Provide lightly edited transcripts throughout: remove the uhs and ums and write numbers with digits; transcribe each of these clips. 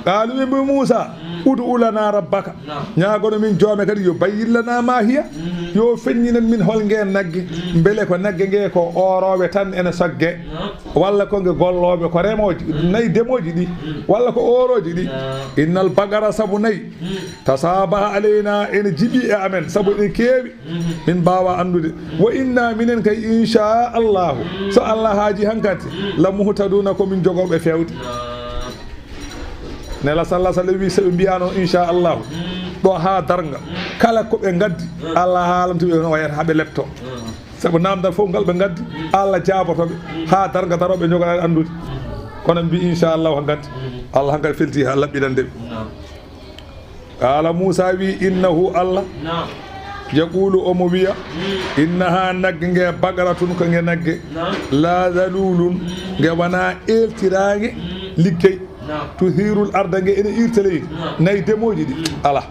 قالوا من موسى ادعو لنا ربك ñaagono min joome kadi yo bayyillana ma hiya yo fenñinen min hol ngeen nagge mbele ko nagge nge ko orooɓe tan ene sogge walla ko nge gollooɓe ko remoji nayi demoji ɗi walla ko oroji ɗi innal bagara sabu nayi tasabaha aleyna ene jiɓi e amen sabu ɗen keewi min mbawa andude wa inna minen kay inchallahu so allah haaji hankati la muhtaduna komin jogoɓe fewde nela sallah sallam wi soɓe mbiyano inchallahu ɗo ha darga kala koɓe gaddi allah haalamtuɓe no wayata haaɓe lepto saabu namdal fof ngal ɓe gaddi allah jabotoɓe ha darga daroɓe jogoɗaɗe andude kono mbi inchallahu hankadi allah hankadi felti ha laɓɓinandeɓe qala Muusaa wi innahu allah yaqulu omo wiya innaha nagge nge bagaratun ko nge nagge la zalulun nge wona eltirage liggey tuhirul arda nge ene irta leydi nayi demoji ɗi ala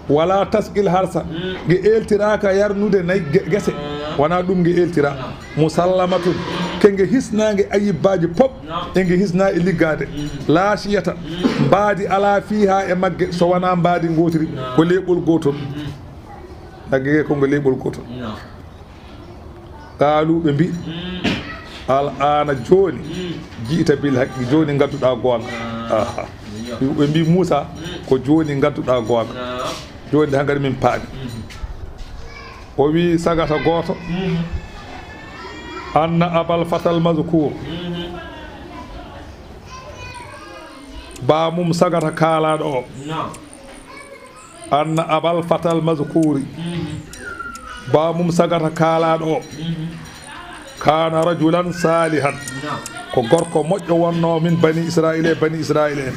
wala tasqil harsa nge eltiraka yarnude nayi gese wona ɗum nge eltira musallamatun kenge hisnage ayibbaji pop e nge hisna e liggade laasiyata mbaadi ala fiha e magge so wona mbaadi gotiri ko leɓol gotol nagge ko ngo leɓol gotol qaaluɓe mbi al ana joni jiita bil haqqi joni gadduɗa gonga ɓe mbi Muusaa ko joni gadduɗa gonga joni hangadi min paami o wi sagata goto anna abal fatal mazkur ba mum sagata kaalaɗo o anna abal fatal mazkuri ba mum sagata kaalaɗo o kana rajulan salihan ko gorko moƴƴo wonno min bani israil en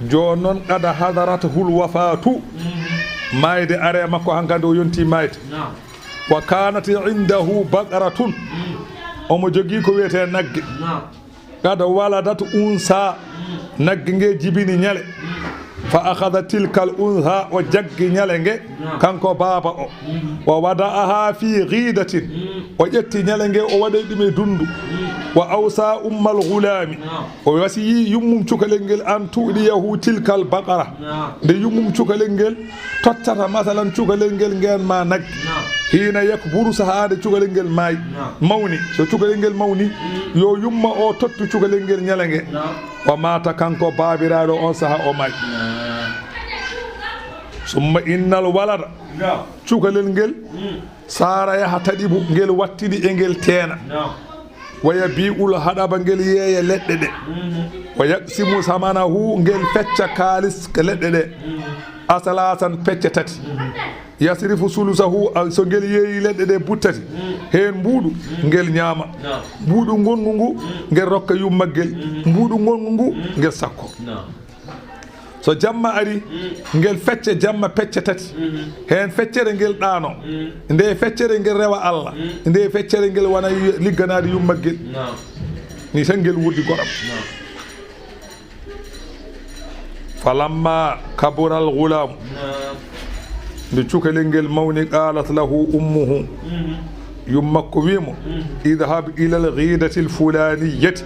joni noon qada hadaratahul wafatu mayde are makko hankadi o yonti mayde wa kanat indahu baqaratun omo jogui ko wiyete nagge qada waladat unsa nagge nge jibini ñale fa akhadha tilka al unha o jaggi ñale nge kanko baba o wa wada'aha fi ghidatin o ƴetti ñale nge o waɗay ɗum e dundu wa awsa ummal ghulami o wasiyi yummum cukalel ngel an tuɗiyahu tilka al baqara nde yummum cukalel ngel tottata masalan cukalel ngel ngen ma nagge hina yakburu sahade cukalel ngel maayi mawni so cukalel ngel mawni yo yumma o tottu cukalel ngel ñale nge o mata kanko babiraɗo on saha o maayi summa innal walada cukalel ngel sara yaha taɗibu ngel wattidi e ngel teena waya bi'ul haɗaba ngel yeeya leɗɗe ɗe o yaqsimu samanahu ngel fecca kaalis ke leɗɗe ɗe asalasan pecce tati yasrifu sulusahu so ngel yeeyi leɗɗe ɗe buttati heen mbuuɗu ngel ñaama mbuuɗu ngongu ngu ngel rokka yummaggel mbuuɗu ngongu ngu ngel sakko so jamma ari ngel fecce jamma pecce tati heen feccere ngel ɗaano nde feccere ngel rewa Allah nde feccere ngel wona ligganade yummaggel ni tan ngel wurdi goɗam falamma kabural ghulam nde cukalel ngel mawni qalat lahu ummuhu yummakko wimo idhab ila al ghidati al fulaniyati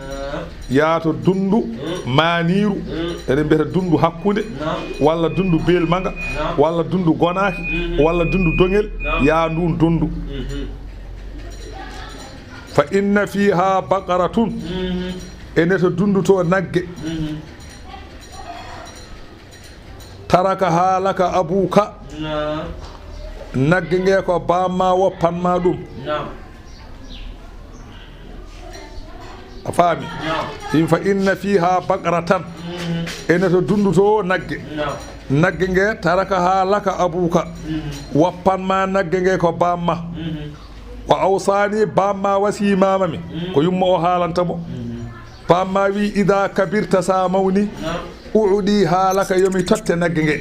yaato dundu maniru ene mbiyata dundu hakkunde walla dundu belmaga walla dundu gonaki walla dundu dongel ya ndun dundu fa inna fiha baqaratun ene to dundu to nagge taraka halaka abuka nagge nge ko bamma woppanma ɗum a faami ɗin fa inna fiha baqaratan ene to dunduto nagge nagge nge taraka ha laka abuka woppanma nagge nge ko bamma o awsani bamma wasimamami ko yumma o haalantamo bamma wi ida kabirta sa mawni uudi haalaka yomi totte nagge nge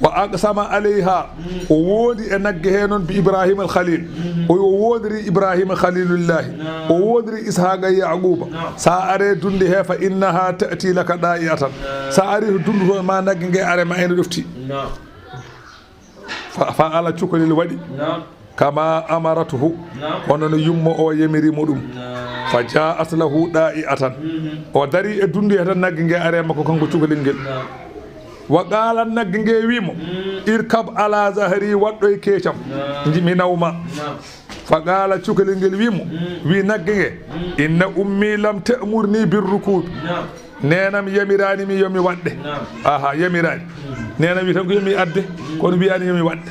wa aqsama alayha o woodi e nagge he noon bi ibrahima al khalil o woodiri ibrahima khalilullahi o woodiri ishaqa e yaquba sa are dunde he fa innaha ta'ti laka da'iatan sa ari to dundu to ma nagge nge are ma ene ɗofti fa ala cukalel waɗi kama amaratuhu hono no yummo o yamirimo ɗum fa jaat lahu ɗa'i'atan o dari e dundu he tan nagge nge arema ko kanko cukalel ngel wa qala nagge nge wimo irkab ala zahri waɗɗo e keecam mi nawma fa qala cukalel ngel wimo wi nagge nge inna ummi lam ta'murni birrukubi nenam yamirani mi yomi waɗɗe aha yamirani nenam wi tan ko yomi adde kono wiyani yomi waɗɗe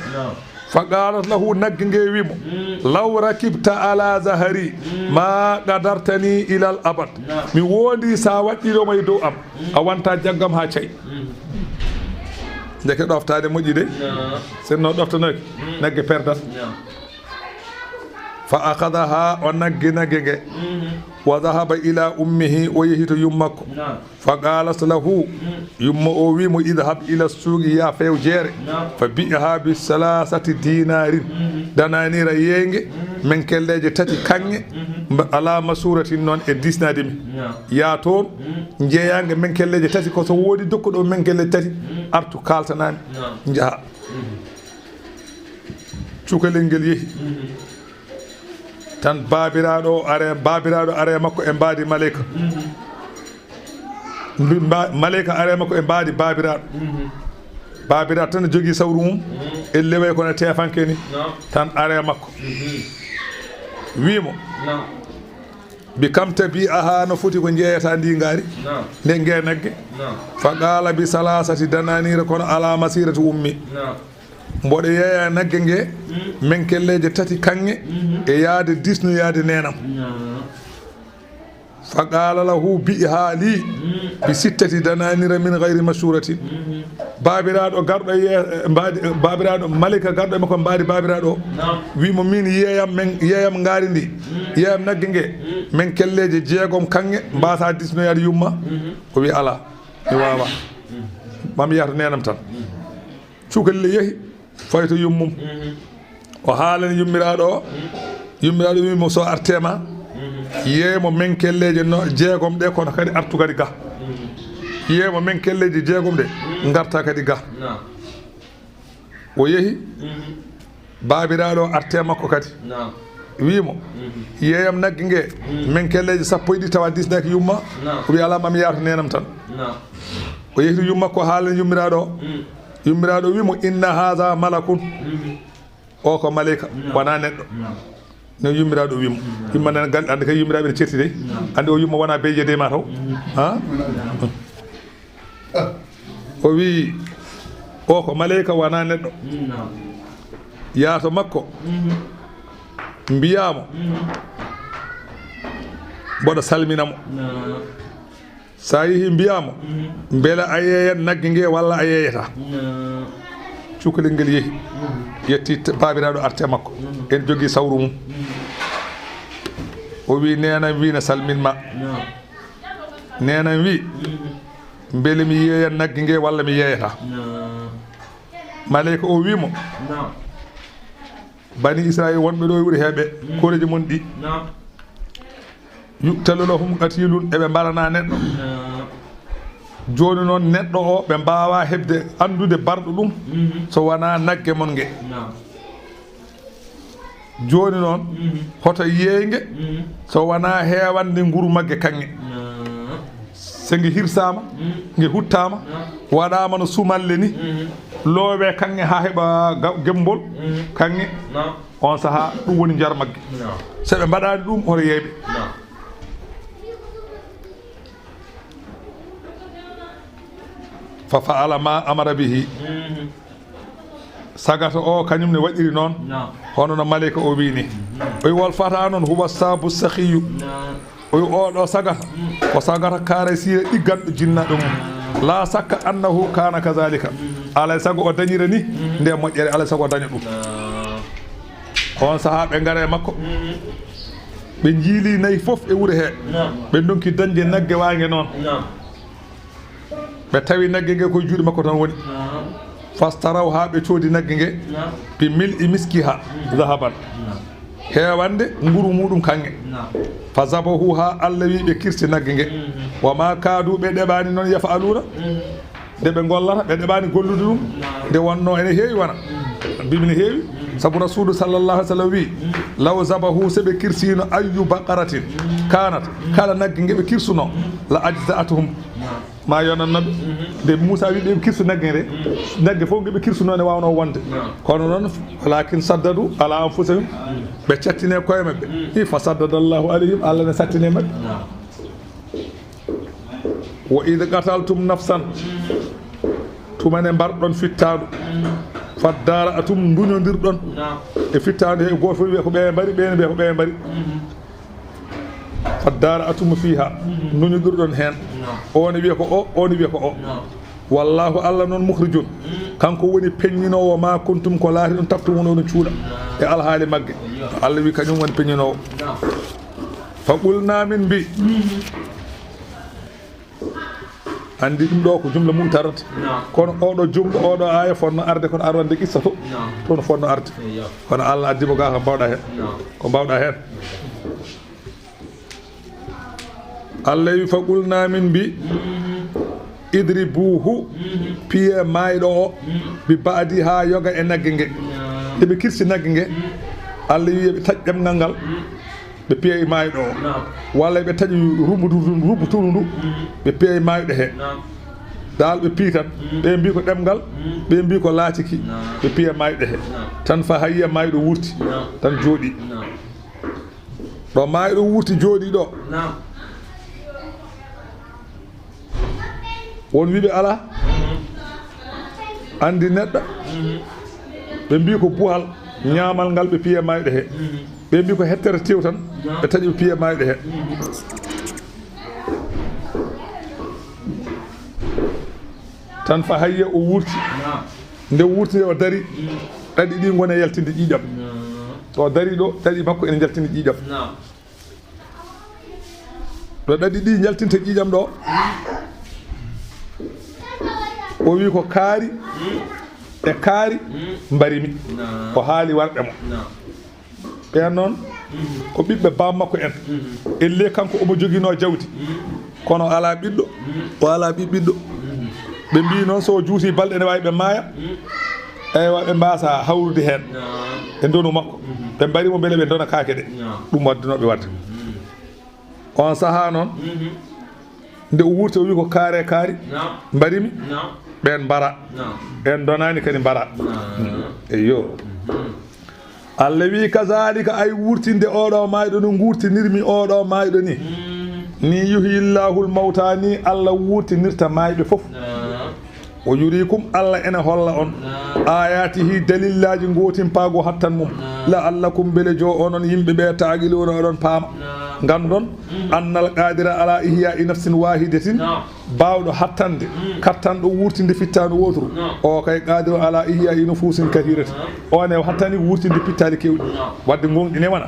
fa qalat lahu nagge nge wimo law rakibta ala zahari ma qadartani ila al abad mi wondi sa waɗɗiroma e dow am a wonta jaggam ha cayi ndeke ɗoftade moƴƴi de sinno ɗoftanaki nagge perdat fa akhadaha o nagge nge wa dhahaba ila ummihi o yehi to yummakko fa qalat lahu yummo o wimo idhab ila suuqi ya few jeere fa bi'aha bi salasati dinarin dananira yenge men kelleje tati kange ala masuratin non e disnade mi ya toon jeeyange men kelleje tati ko so wodi dokkuɗo men kelleje tati artu kaltanami jaha cukalel ngel yehi tan babiraɗo are makko e mbaadi malayka malayka are makko e mbaadi babiraɗo tan jogui sawru mum e lewe kono tefanke ni tan are makko wimo bi kam tabi aha no foti ko jeeyata ndi ngaari nde nge nagge fa qala bi salasati dananira kono ala masirati ummi mboɗo yeeya nagge nge men kelleje tati kange e yaade 10 no yaade nenam fa qala lahu bi haali bi sittati dananira min gayri masuratin babiraɗo garɗo babiraɗo malika garɗo makko mbaadi babiraɗo wimo min yeeyam ngaari ndi yeeyam nagge nge men kelleje jeegom kange mbasa 10 no yaade yumma o wi ala mi wawa mami yahto nenam tan cukalel yeehi fayto yummum o haalani yummiraɗo wimo so artema yeemo men kelleje no jeegom ɗe kono kadi artu kadi ga yeemo men kelleje jeegom ɗe garta kadi ga o yeehi babiraɗo arte makko kadi wimo yeeyam nagge nge men kelleje sappo e ɗi tawa disnaki yumma o wi ala mami yaato nenam tan o yeehi to yumma ko haalani yummiraɗo wimo inna haha malakun o ko malayka wona neɗɗo no yummiraɗo wimo yumma nen gal ande kay yummiraɓe ne certi de ande o yumma wona beyjede ma taw ha o wi o ko malayka wona neɗɗo yaato makko mbiyamo mboɗo salminamo sa yeehi mbiyamo mbela a yeeyat nagge nge walla a yeeyata cukalel ngel yeehi yetti babiraɗo arte makko en jogui sawru mum o wi nenam wi ne salminma nenam wi mbele mi yeeyat nagge nge walla mi yeeyata malayka o wimo bani israil wonɓe ɗo e wuuri heɓe koreji mon ɗi yuttalu lahum qatilun eɓe mbarana neɗɗo joni noon neɗɗo o ɓe mbawa hebde andude barɗo ɗum so wona nagge mon nge joni noon hoto yeeyge so wona hewande nguru magge kange so nge hirsama nge huttama waɗama no sumalle ni loowe kange ha heɓa gembol kange on saaha ɗum woni jar magge so ɓe mbaɗani ɗum hoto yeeyɓe fa faala ma amara bihi sagata o kañum ne waɗiri noon hono no malayka o wini o wi wol fata noon huwa sabu sahiyu o wi oɗo sagata ko sagata kaare sire ɗigganɗo jinnaɗo mum la sakka annahu kana kazalika alay sago o dañira ni nde moƴƴere alay sago o daña ɗum on saaha ɓe gaare makko ɓe jiili nayyi foof e wuuro he ɓe donki dañde nagge wangue noon ɓe tawi nagge nge koye juuɗe makko tan woni fastaraw ha ɓe coodi nagge nge bi mil i miskiha zahaban hewande nguru muɗum kange fa zabahu ha Allah wi ɓe kirsi nagge nge wama kaadu ɓe ɗeɓani noon yafa aluna nde ɓe gollata ɓe ɗeɓani gollude ɗum nde wonno ene heewi wona mbimi ne heewi sabu rasulu sallallahu alih w sallam wi law zabahu soɓe kirsino ayu baqaratin kanat kala nagge ngeɓe kirsuno la ajza atuhum ma yonannoɓe nde Muusaa wi ɓe kirsu nagge nde nagge fof ngeɓe kirsunone wawno wonde kono noon walakin saddadu ala anfusihum ɓe cattine koye maɓɓe i fa saddadallahu alayhim Allah ne sattine maɓɓe wa id qataltum nafsan tumane mbarɗon fittaɗu faddara atum duñodirɗon e fittade he goto fof wiya ko ɓe mbari ɓene mbiya ko ɓe mbari faddara atum fiha duñodirɗon hen one wiya ko o one wiya ko o wallahu Allah noon mukhrijun kanko woni peññinowo ma kuntum ko laati ɗon taftumono cuuɗa e alhaali magge Allah wi kañum woni peññinowo fa qulna min mbi andi ɗum ɗo ko jumla mum tarata kono oɗo jumla oɗo aya fonno arde kono arwande qissa to toon fonno arde kono Allah addimo ga ko mbawɗa hen ko mbawɗa hen Allah wi fa qulna min mbi idribuhu piye mayɗo o bi baadi ha yoga e nagge nge eɓe kirsi nagge nge Allah wi eɓe taƴ ɗemgal ngal ɓe piya e mayɗo o walla ɓe taƴi rumbuturu ndu ɓe piya e mayɗo he dal ɓe pii tan ɓe mbi ko ɗemgal ɓe mbi ko laatiki ɓe piya mayɗo he tan fa hayya mayɗo wurti tan jooɗi ɗo mayɗo wurti jooɗi ɗo won wiɓe ala andi neɗɗo ɓe mbi ko buhal ñaamal ngal ɓe piya mayɗo he ɓe mbi ko hettere tew tan ɓe taƴi ɓe piya mayɗo he tan fa hayya o wurti nde wurti nde o dari ɗaɗi ɗi gone yaltinde ƴiƴam o dari ɗo ɗaɗi makko ene jaltinde ƴiƴam ɗo ɗaɗi ɗi jaltinte ƴiƴam ɗo o wi ko kaari e kaari mbarimi o haali warɓe mo ɓen noon ko ɓiɓɓe bammakko en elle kanko omo joguino jawdi kono ala ɓiɗɗo o ala ɓiɓɓiɗɗo ɓe mbi noon so juuti balɗe ne wawi ɓe maaya eywa ɓe mbasa hawrude hen e donu makko ɓe mbarimo beele ɓe dona kaake ɗe ɗum waddinoɓe wadde on saaha noon nde o wurti o wi ko kaare kaari mbarimi ɓen mbara en donani kadi mbara eyo Allah wi kazalika ay wurtinde oɗo mayɗo no gurtinirmi oɗo mayɗo ni yuhillahu lmawta ni Allah wurtinirta mayɓe foof o yurikum Allah ene holla on ayatihi dalillaji gotimpago hattan mum la'allakum bele jo onon yimɓe ɓe taqiluna oɗon paama gandon annal qadira ala ihya i nafsin wahidatin bawɗo hattande kattanɗo wurtinde fittanu wotru o kay qadiru ala ihya i nufusin kahirati on e hattani wurtinde pittali kewɗi wadde gonɗine wona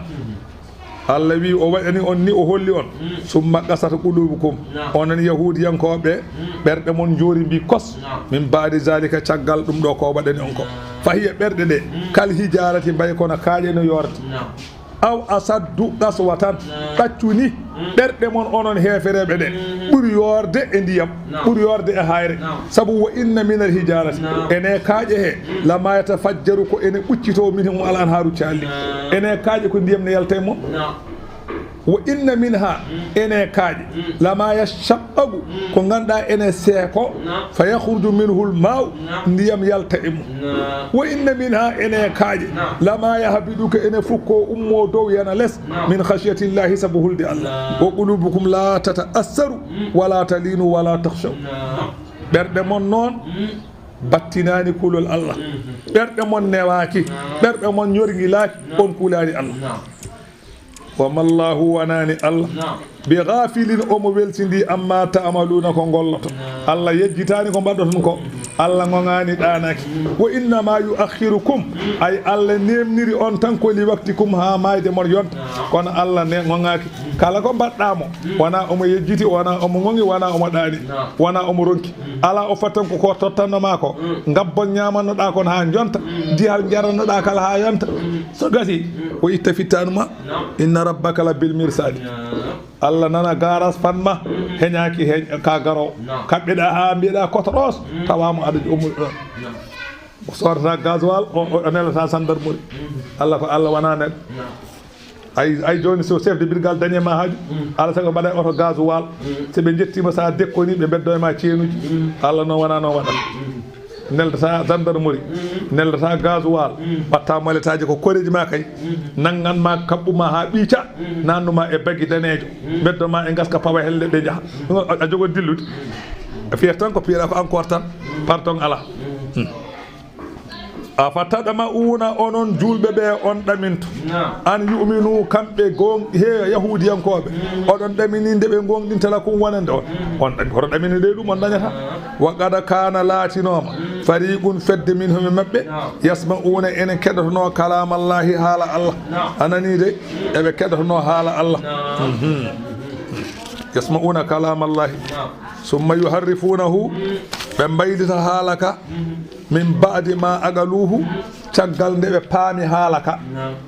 Allah wi o waɗani on ni o holli on summa qasata qulubukum onon yahudiyankoɓe ɓerɗe mon jori mbi kos min baadi zalika caggal ɗum ɗo ko waɗani on ko fahiya ɓerɗe ɗe kal hijarati mbay kono kaaƴe no yorta aw asaddu qaswatan ɗaccuni ɓerɗe mon onon heefereɓe ɗe ɓuuri yorde e ndiyam ɓuuri yorde e hayre saabu wo inna min al hijarati ene kaaƴe he lama yatafajjaru ko ene ɓuccito min hemo alan haru calli ene kaaƴe ko ndiyam ne yalta e mo wo inna minha ene kaaƴe lama yashaqqagu ko ganduɗa ene seeko fa yahruju minhu lmaw ndiyam yalta e mum wo inna minha ene kaaƴe lama yahbidu ko ene fukko ummo dow yana less min khashyatillahi sabu hulde Allah wa qulubukum la tataassaru wala talinu wala takhshaw ɓerɗe mon noon battinani kulol Allah ɓerɗe mon newaki ɓerɗe mon ñorguilaki on kulani Allah wama llahu wanani Allah bi ghafilin omo weltindi amma ta'maluna ko golloto Allah yejjitani ko mbaɗɗoton ko Allah gongani ɗanaki wa innama yuakhirukum ay Allah nemniri on tan ko li waktikum ha mayde mon yonta kono Allah ne gongaki kala ko mbaɗɗamo wona omo yejjiti wona omo gongi wona omo ɗani wona omo ronki ala o fattan ko tottannoma ko gabbon ñamannoɗa kon ha jonta dihal jarannoɗa kala ha yonta so gasi o itta fittanuma inna rabbaka la bil mirsadi Allah nana garas fanma heñaki ka garo kaɓɓeɗa ha mbiyeɗa kotoɗos tawama aɗa ummuɗo ɗon o sodata gasoil o nelata gendarmerie Allah ko Allah wona neɗɗo ay joni so chef de brigade dañe ma haaju Allah sago mbaɗa oto gasoil so ɓe jettima sa dekkoni ɓe beddo e ma ceenuji Allah noon wona noon waɗata neldata gendarmerie neldata gasoil ɓatta moletaji ko koreji ma kay nanganma kaɓɓuma ha ɓiica nannuma e baggi danejo beddoma e gaska pawa helde ɓe jaaha a jogo dillude fiyata tan ko piiɗa ko encore tan pardon ala a fattaɗama una onon julɓe ɓe on ɗaminto an yuminu kamɓe he yahudiyankoɓe oɗon ɗamini nde ɓe gonɗintala kum wonande on ɗami hoto ɗamini ɗe ɗum on dañata wa qad kana laatinoma fariqun fedde min homi maɓɓe yasma'una ene keɗotono kalamallahi haala Allah anani de eɓe keɗotono haala Allah yasma'una kalamallahi summa yuharrifunahu ɓe mbaylita haalaka min ba'di ma agaluhu caggal nde ɓe paami haalaka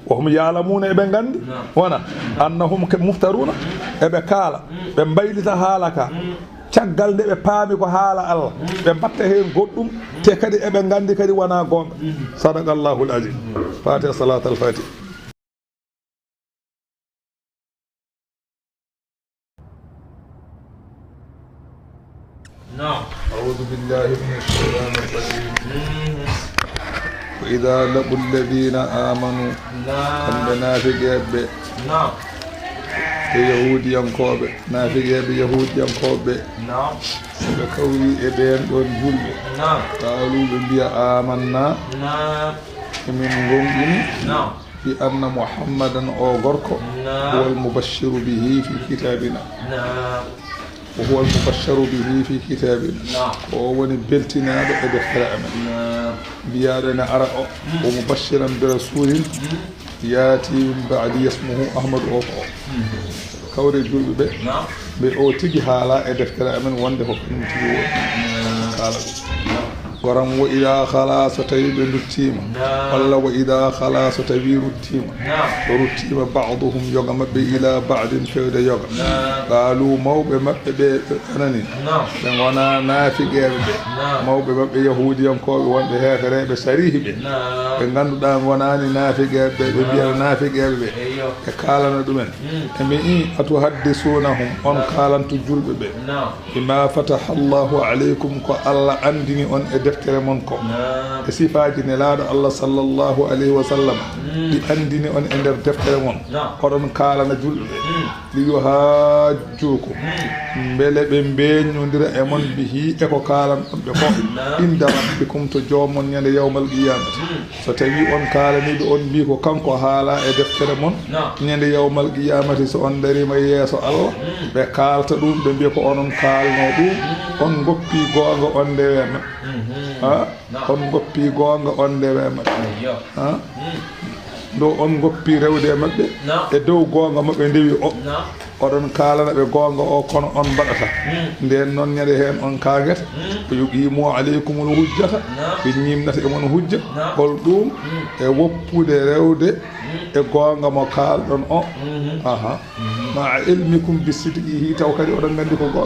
wahum yalamuna eɓe gandi wona annahum muftaruna eɓe kaala ɓe mbaylita haalaka caggal nde ɓe paami ko haala Allah ɓe mbatta heen goɗɗum te kadi eɓe gandi kadi wona gonga sadaqa Allahul azim fatiha salat al fatih أعوذ بالله من الشيطان الرجيم وإذا لقوا الذين آمنوا أن نافقين يهود ينقوب نافقين يهود ينقوب سبكوي إبين دون جلب قالوا ببيا آمنا من غنغن بأن محمدا أو غرق هو المبشر به في كتابنا وهو المبشر به في كتابنا وهو بلتنا بدخل أمن بيادنا أرى ومبشرا برسول ياتي من بعد اسمه أحمد أوفو كوري جلب بأوتي حالا بدخل أمن وانده قال ورم وإذا خلاص تيب التيم ولا وإذا خلاص تبير التيم ورتيم بعضهم يغم إلى بعض فيد يغم قالوا موب مبbe anani be wona naafigeebe be mawbe mabbe yahudiyan ko be wonbe heferebe sarihibe be ganduda wonani naafigeebe be biya naafigeebe be e kalana dumen e mi atu haddisunahum on kalantu julbe be bima fataha Allahu alaykum ko Allah andini on e deftere mon ko e sifaaji ne laado Allah sallallahu alayhi wa sallam di andini on e der deftere mon odon kalana julbe li yuhajjukum mbele be beñodira e mon bihi e ko kalan be ko inda rabbikum to jomon nyande yawmal qiyamati so tawi on kalani be on bi ko kanko haala e deftere mon nyande yawmal qiyamati so on dari ma yeso Allah be kalta dum be bi ko onon kalno dum on goppi gonga on dewema on goppi gonga on dewema do on goppi rewde mabbe e dow gonga mabbe ndewi o odon kalana be gonga o kono on badata den non nyade hen on kaagata ko yuqimu alaykumul hujjata be nyimnata e mon hujja hol dum e woppude rewde e gonga mo kaldon o ma ilmikum bisidqihi taw kadi odon gandi ko go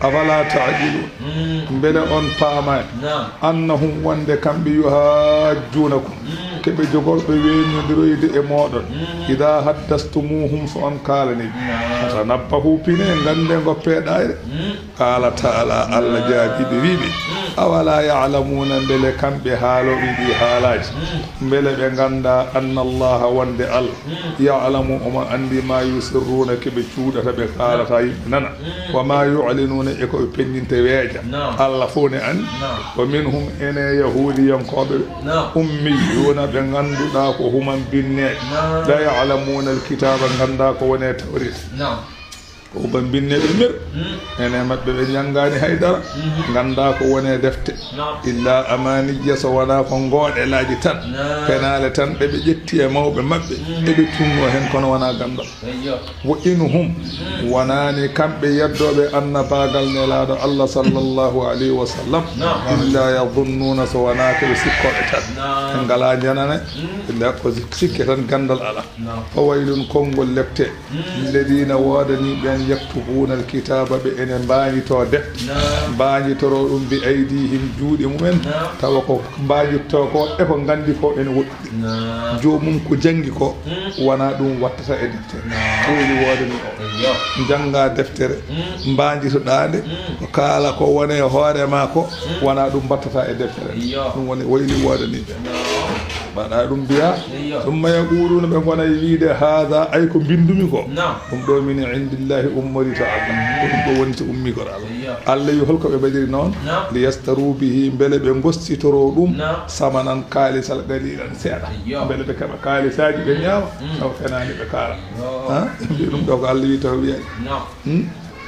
afala ta'dilu mbele on paama annahum wonde kambe yuhajjunakum kebe jogorbe weñodiroyde e modon ida haddastumuhum so on kalani tanabbahu pine gande goppeɗayre qala ta'ala Allah jaabiɓe wiɓe awala ya'lamuna mbele kamɓe haaloɓe ɗi haalaji mbele ɓe ganda anna allaha wonde Allah ya'lamu omo andi ma yusirruna keɓe cuuɗata ɓe kalata yimɓe nana wa ma yu'linuna e koɓe penñinte weeja Allah fof ne andi wa minhum ene yahudiyankoɓe ummiyuna ɓe ganduɗa ko human binneɓe la ya'lamuna alkitaba ganda ko wone tawrit ko ban binneɓe mir ene mabɓe ɓe jangani haydara ganda ko wone defte illa amaniyya so wona ko gooɗelaji tan penale tan ɓeɓe ƴetti e mawɓe mabɓe eɓe tunno hen kono wona gandal wo inhum wonani kamɓe yeddoɓe annabagal nelaɗo Allah sallallahu alayhi wa sallam illa yadhunnuna so wona koɓe sikkoɓe tan ɓe ngala janane illa ko sikke tan gandal ala fa waylun konngol lepte lilladina wodani ɓen an yaktubuna alkitaba ɓe ene mbañito defte mbañitoro ɗum bi aydihim juuɗe mumen tawa ko mbañitto ko e ko gandi ko ene woɗɗuɗi jomum ko jangi ko wona ɗum wattata e deftere ɓoyli wodani o janga deftere mbañitoɗade ko kaala ko wone e hoorema ko wona ɗum battata e deftere ɗum woni wayli wodaniɓe mbaɗa ɗum mbiya ɗumma yaquluna ɓe gona wiide haada ay ko bindumi ko ɗum ɗo min indillahi ummori to Allah ɗum ɗo woni to ummi ko Allah wi holko ɓe mbaɗiri noon li yastaru bihi beele ɓe gostitoro ɗum samanan kaalisal qalilan seeɗa beele ɓe keɓa kaalisaji ɓe ñaawa taw fenani ɓe kaala mbi ɗum ɗo ko Allah wi taw wiyani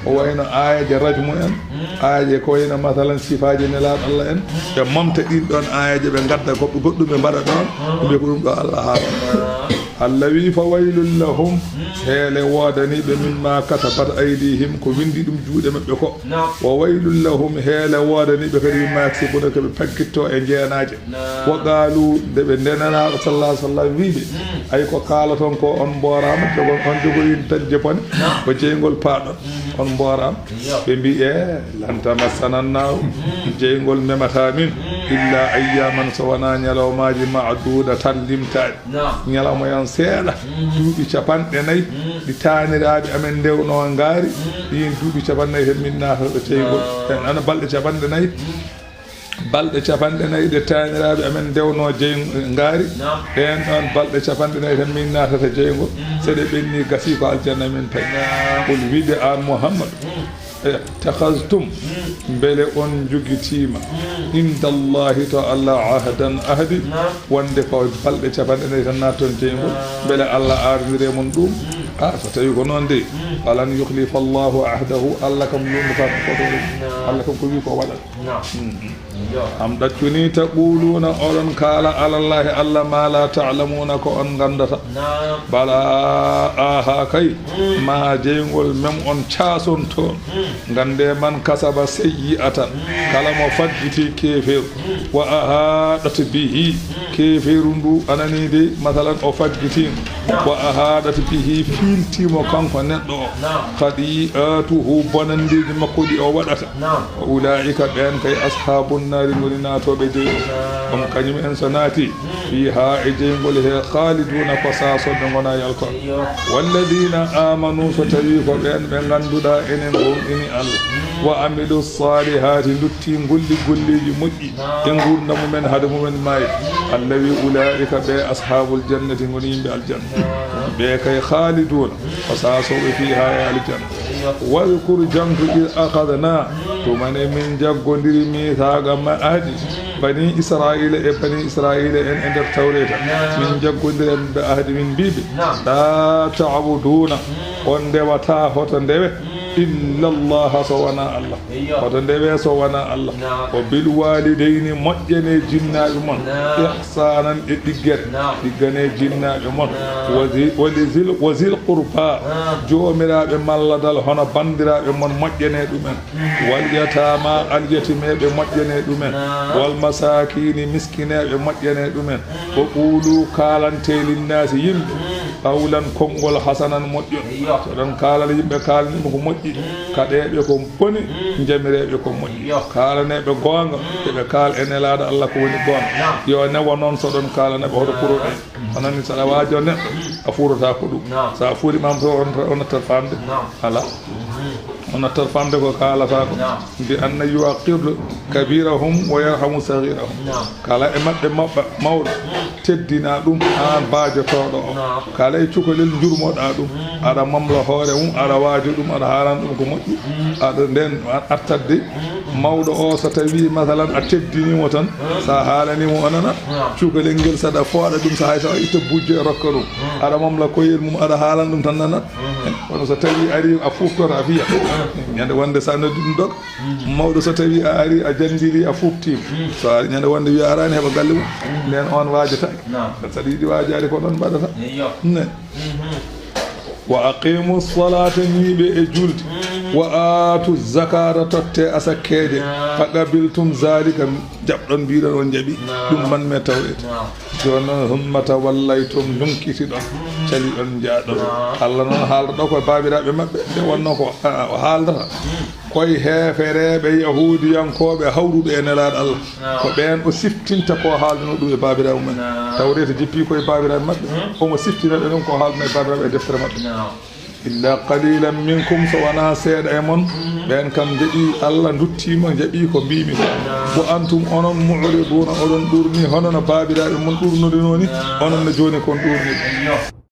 o wayno ayaje rajmu en ayaje ko wayno masalan sifaji nelaɗo Allah en ɓe momta ɗin ɗon ayaje ɓe gadda goɓɓe goɗɗum ɓe mbaɗa ɗon ɓe ko ɗum ɗo Allah haala Allah wi fa waylul lahum heele wodaniɓe mimma katabat aydihim ko windi ɗum juuɗe maɓɓe ko wa waylul lahum heele wodaniɓe kadi mimma yaksibuna koɓe pakkitto e jeenaje wa qaalu nde ɓe ndenanaɗo sallah sallam wiɓe ay ko kaala toon ko on mborama jogon on jogoyin dañde bone ko jeygol paaɗon on mborama ɓe mbi e lan tamassanannaw jeygol memata min illa ayyaman so wona ñalawmaji maduda tan limtaɗi ñalawma yan seeɗa duuɓi capanɗe nayyi ɗi taaniraɓe amen ndewno ngaari ɗin duuɓi capannayyi tan min natata ceygol en ana balɗe capanɗe nayyi balɗe capanɗe nayyi ɗe taaniraɓe amen ndewno ngaari ɗen ɗon balɗe capanɗe nayyi tan min natata jeygol seɗe ɓenni gasi ko aljanna min tawi qul wiide an Muhammad اتخذتم بل أن جوجتيما عند الله تعالى عهدا أهدي وندفع بل تبان ناتون جيمو بل الله أرضي من دوم فتيقول نندي فلن يخلف الله عهده الله كم ينفع فضل الله كم كبير فوضل أم دكتوني تقولون أولن قال على الله الله ما لا تعلمون كأن غندتا بلا كي ما جيمول مم أن شاسون تون غندي من كسب سيئة كلام فجتي كيفير وأهادت به كيفير أنني دي مثلا أفجتين وأهادت به فيلتي مكان فندو خديئته بنندي مكودي أو ودتا أولئك بأن كي أصحاب النار ولناتو بجي أم كنيم إنساناتي فيها إجين وله خالدون فساسو دمنا يلقى والذين آمنوا ستريف بأن غندو دا إنهم إني الله وعملوا الصالحات لتين قل يمجي ينقول نمو من هدم من ماي الذي أولئك بأصحاب الجنة ونين بالجنة بكي خالدون فساسوا فيها يا الجنة واذكر جنك إذ أخذنا ثمن من جغندر ميثاق ما أهدي بني إسرائيل إن عند التوراة من جغندر بأهد من بيبي لا تعبدون وندوتا فتندوه إلا الله سوانا الله فتندوه سوانا الله وبالوالدين مجني جنة من إحسانا إدقني جنة من وذي القربى جو مرا بمالد الهنا بندرا بمن مجني من واليتامى اليتيم بمجني من والمساكين مسكين بمجني من وقولوا كالنتي للناس يمب قولا كونغول حسنا مجن سدن كالا يمب كالني مكو مجي كاديɓe ko boni jamireɓe ko moƴƴi kaalaneɓe goonga ɓe kaal ene laada Allah ko woni goonga yo newa noon so ɗon kaalaneɓe hoto puroɗe onani saɗa waajo neɗɗo a fuurata ko ɗum sa fuurimam to on nattat famde ala on nattat famde ko kaalata ko mbi anna yuaqirdu kabirahum wa yarhamu sahirahum kala e maɓɓe mawɗo teddina ɗum an baajotoɗo o kala e cukalel jurmoɗa ɗum aɗa mamla hoore mum aɗa waajo ɗum aɗa haaran ɗum ko moƴƴi aɗa nden artadde mawɗo o so tawi masalan a teddinimo tan sa haalanimo onana cukalel ngel saɗa fooɗa ɗum so hay so itta bujjo e rokka ɗum aɗa mamla koyel mum aɗa haalan ɗum tan nanat kono so tawi ari a fuftora a fiya ñande wonde sa noddi ɗum dog mawɗo so tawi a ari a jandiri a fuftima so ari ñande wonde wiya arani heɓa galle mum nden on waajataki saɗa yiɗi waajade ko ɗon mbaɗata ne wa aqimu salata ñiiɓe e julde wa atu zakata totte asakkeje fa qabiltum zalika jaɓɗon mbiɗon on jaɓi ɗum man me tawde joni noon humma tawallaytum nunkitiɗon caliɗon jaaɗon Allah noon haalda ɗo koye babiraɓe maɓɓe nde wonno ko haaldata koye heefereɓe yahudiyankoɓe hawruɓe e nelaɗo Allah ko ɓen o siftinta ko haaldano ɗum e babiraɓe mumen tawrete jippi koye babiraɓe maɓɓe omo siftinaɓe ɗum ko haaldano e babiraɓe e deftere maɓɓe illa qalilan minkum so wona seeɗa e mon ɓen kam jaɓi Allah duttima jaɓi ko mbimi ko antum onon mu'riduna oɗon ɗurni hono no babiraɓe mon ɗurnori noni onon no joni kon ɗurni